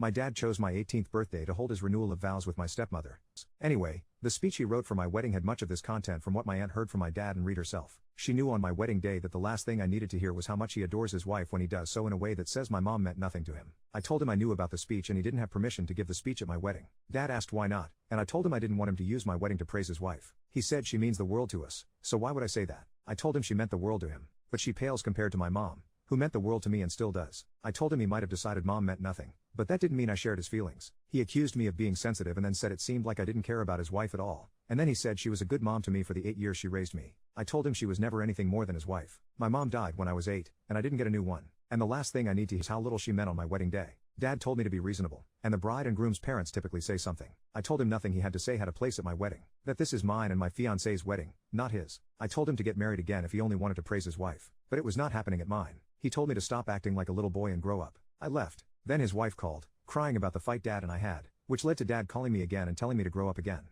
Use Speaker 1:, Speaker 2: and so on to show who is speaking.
Speaker 1: My dad chose my 18th birthday to hold his renewal of vows with my stepmother. Anyway, the speech he wrote for my wedding had much of this content from what my aunt heard from my dad and read herself. She knew on my wedding day that the last thing I needed to hear was how much he adores his wife when he does so in a way that says my mom meant nothing to him. I told him I knew about the speech and he didn't have permission to give the speech at my wedding. Dad asked why not, and I told him I didn't want him to use my wedding to praise his wife. He said she means the world to us, so why would I say that? I told him she meant the world to him, but she pales compared to my mom, who meant the world to me and still does. I told him he might have decided mom meant nothing, but that didn't mean I shared his feelings. He accused me of being sensitive and then said it seemed like I didn't care about his wife at all, and then he said she was a good mom to me for the 8 years she raised me. I told him she was never anything more than his wife. My mom died when I was 8, and I didn't get a new one, and the last thing I need to hear is how little she meant on my wedding day. Dad told me to be reasonable, and the bride and groom's parents typically say something. I told him nothing he had to say had a place at my wedding, that this is mine and my fiancé's wedding, not his. I told him to get married again if he only wanted to praise his wife, but it was not happening at mine. He told me to stop acting like a little boy and grow up. I left. Then his wife called, crying about the fight Dad and I had, which led to Dad calling me again and telling me to grow up again.